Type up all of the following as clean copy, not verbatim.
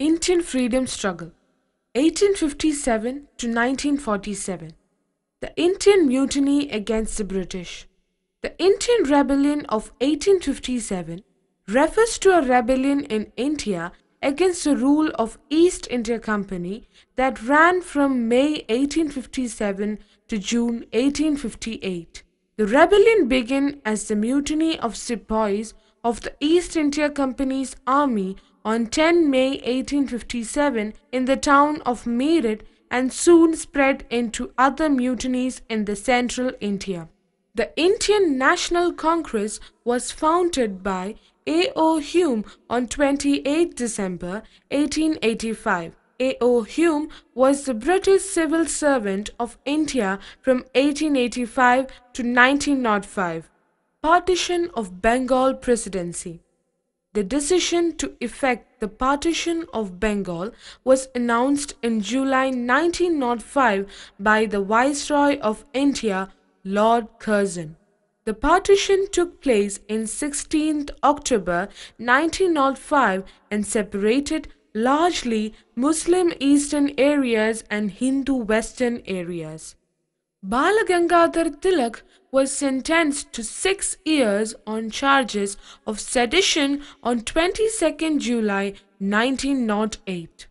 Indian Freedom Struggle 1857 to 1947. The Indian Mutiny against the British. The Indian Rebellion of 1857 refers to a rebellion in India against the rule of East India Company that ran from May 1857 to June 1858. The rebellion began as the mutiny of sepoys of the East India Company's army on 10 May 1857 in the town of Meerut and soon spread into other mutinies in the central India. The Indian National Congress was founded by A.O. Hume on 28 December 1885. A.O. Hume was the British civil servant of India from 1885 to 1905. Partition of Bengal Presidency. The decision to effect the partition of Bengal was announced in July 1905 by the Viceroy of India, Lord Curzon. The partition took place in 16th October 1905 and separated largely Muslim eastern areas and Hindu western areas. Bal Gangadhar Tilak was sentenced to 6 years on charges of sedition on 22nd July 1908.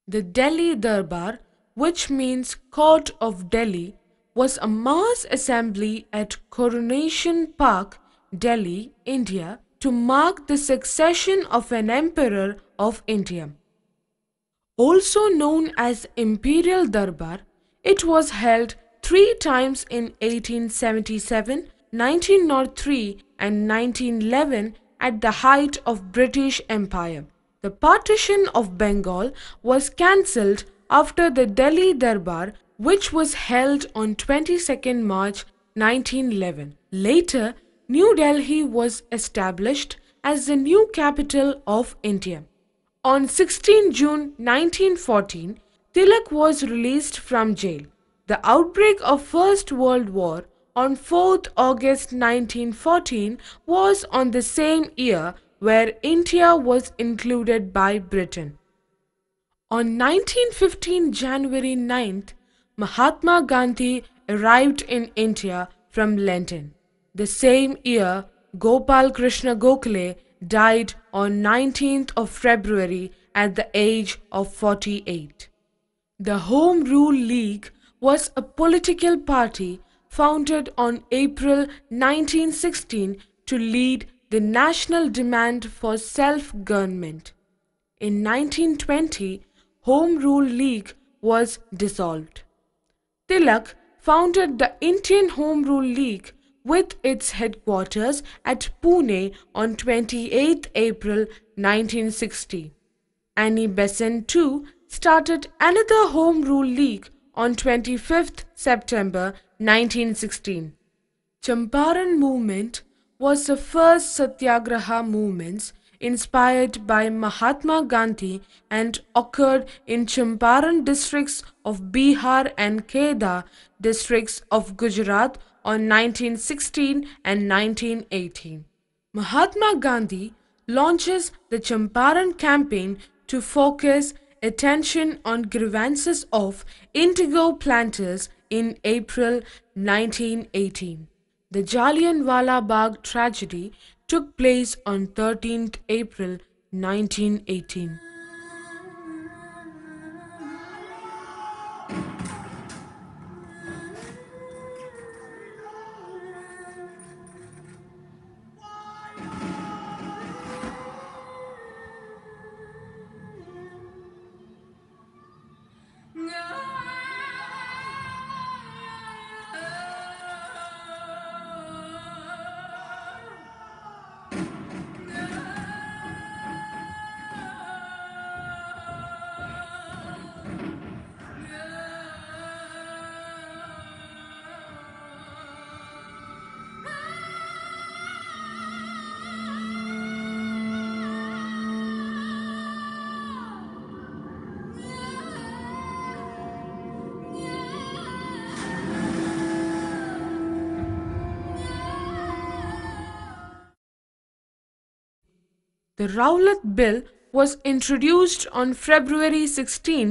The Delhi Darbar, which means Court of Delhi, was a mass assembly at Coronation Park, Delhi, India, to mark the succession of an emperor of India. Also known as Imperial Darbar, it was held 3 times in 1877, 1903 and 1911 at the height of British Empire. The partition of Bengal was cancelled after the Delhi Darbar, which was held on 22nd March 1911. Later, New Delhi was established as the new capital of India. On 16 June 1914, Tilak was released from jail. The outbreak of First World War on 4th August 1914 was on the same year where India was included by Britain. On 1915 January 9th, Mahatma Gandhi arrived in India from London. The same year, Gopal Krishna Gokhale died on 19th of February at the age of 48. The Home Rule League was a political party founded on April 1916 to lead the national demand for self-government. In 1920, Home Rule League was dissolved. Tilak founded the Indian Home Rule League with its headquarters at Pune on 28 April 1960. Annie Besant too started another Home Rule League on 25th September 1916. Champaran movement was the first satyagraha movements inspired by Mahatma Gandhi and occurred in Champaran districts of Bihar and Kedah districts of Gujarat on 1916 and 1918. Mahatma Gandhi launches the Champaran campaign to focus attention on grievances of indigo planters in April 1918. The Jallianwala Bagh tragedy took place on 13th April 1918. The Rowlatt Bill was introduced on February 16,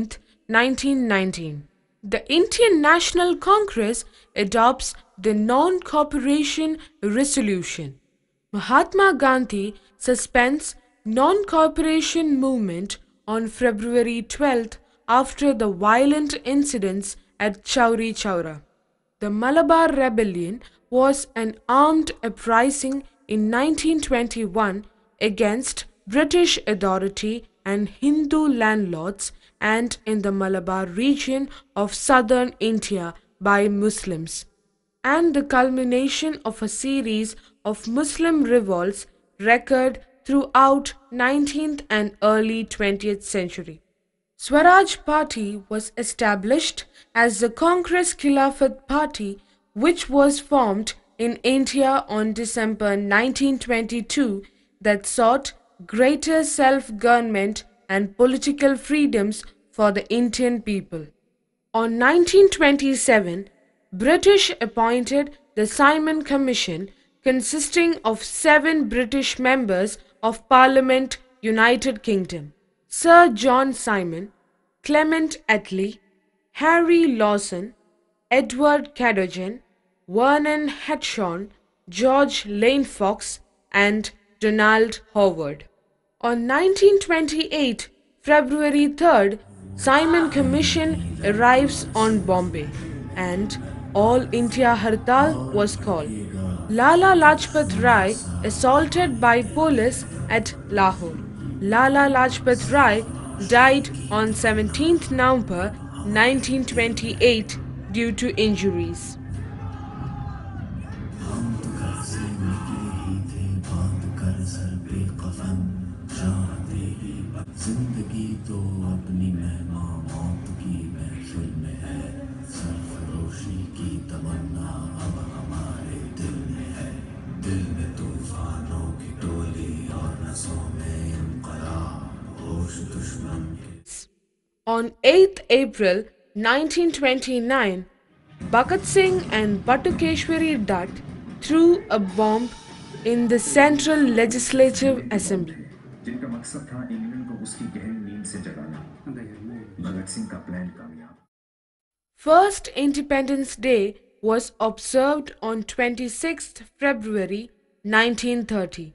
1919. The Indian National Congress adopts the Non-Cooperation Resolution. Mahatma Gandhi suspends non-cooperation movement on February 12th after the violent incidents at Chauri Chaura. The Malabar Rebellion was an armed uprising in 1921 against British authority and Hindu landlords and in the Malabar region of southern India by Muslims, and the culmination of a series of Muslim revolts recurred throughout 19th and early 20th century. Swaraj Party was established as the Congress Khilafat Party, which was formed in India on December 1922, that sought greater self-government and political freedoms for the Indian people. On 1927, British appointed the Simon Commission, consisting of 7 British members of Parliament, United Kingdom: Sir John Simon, Clement Attlee, Harry Lawson, Edward Cadogan, Vernon Hatchon, George Lane Fox, and Donald Howard. On 1928, February 3rd, Simon Commission arrives on Bombay and All India Hartal was called. Lala Lajpat Rai assaulted by police at Lahore. Lala Lajpat Rai died on 17th November 1928 due to injuries. On 8th April 1929, Bhagat Singh and Batukeshwari Dutt threw a bomb in the Central Legislative Assembly. जिनका मकसद था England को उसकी गहरी नींद से जगाना। भगत सिंह का प्लान कामयाब। First Independence Day was observed on 26th February 1930.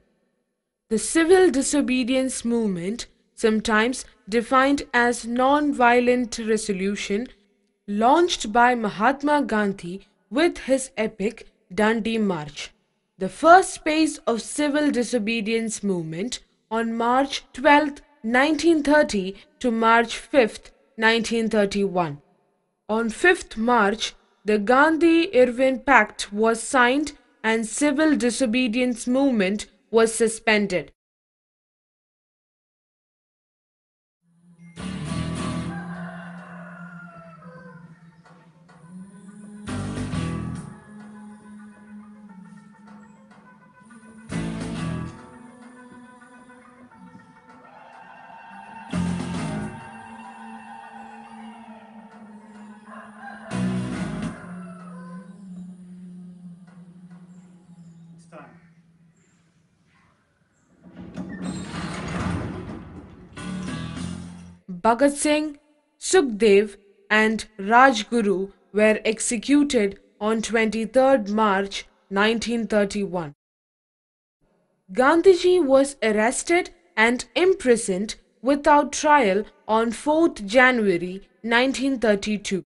The civil disobedience movement, sometimes defined as non-violent resolution, launched by Mahatma Gandhi with his epic Dandi March, the first phase of civil disobedience movement on March 12, 1930 to March 5, 1931. On 5th March, the Gandhi-Irvin Pact was signed and civil disobedience movement was suspended. Bhagat Singh, Sukhdev and Rajguru were executed on 23rd March 1931. Gandhiji was arrested and imprisoned without trial on 4th January 1932.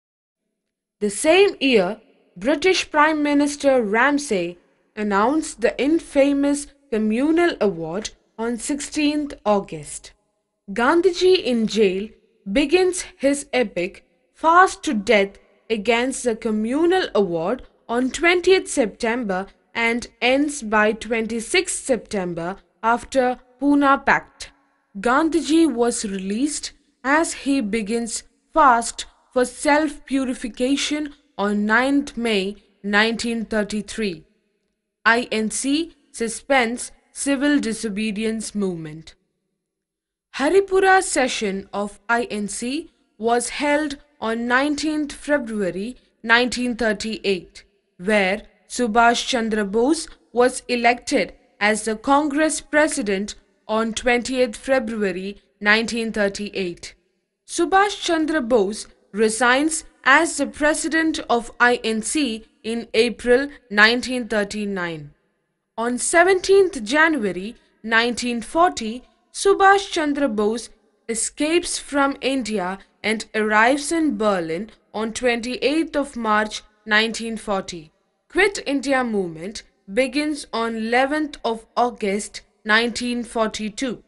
The same year, British Prime Minister Ramsay announced the infamous Communal Award on 16th August. Gandhiji in jail begins his epic fast to death against the Communal Award on 20th September and ends by 26th September after Pune Pact. Gandhiji was released as he begins fast for self-purification on 9th May 1933. INC suspends civil disobedience movement. Haripura session of INC was held on 19th February 1938, where Subhash Chandra Bose was elected as the Congress President On 20th February 1938, Subhash Chandra Bose resigns as the president of INC in April 1939. On 17th January 1940, Subhash Chandra Bose escapes from India and arrives in Berlin on 28th of March 1940. Quit India movement begins on 11th of August 1942.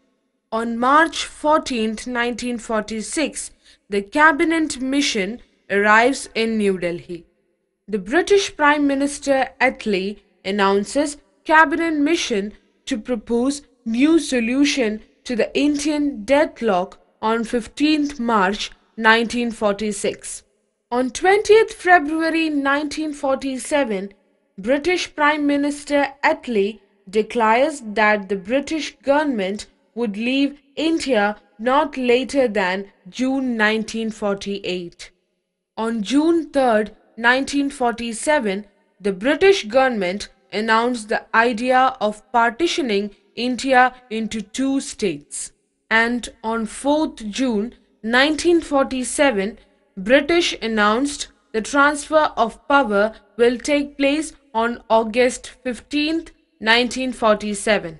On March 14, 1946, the cabinet mission arrives in New Delhi. The British Prime Minister Attlee announces cabinet mission to propose new solution to the Indian deadlock on 15th March 1946. On 20th February 1947, British Prime Minister Attlee declares that the British government would leave India not later than June 1948. On June 3, 1947, the British government announced the idea of partitioning India into two states. And on 4th June 1947, British announced the transfer of power will take place on August 15, 1947.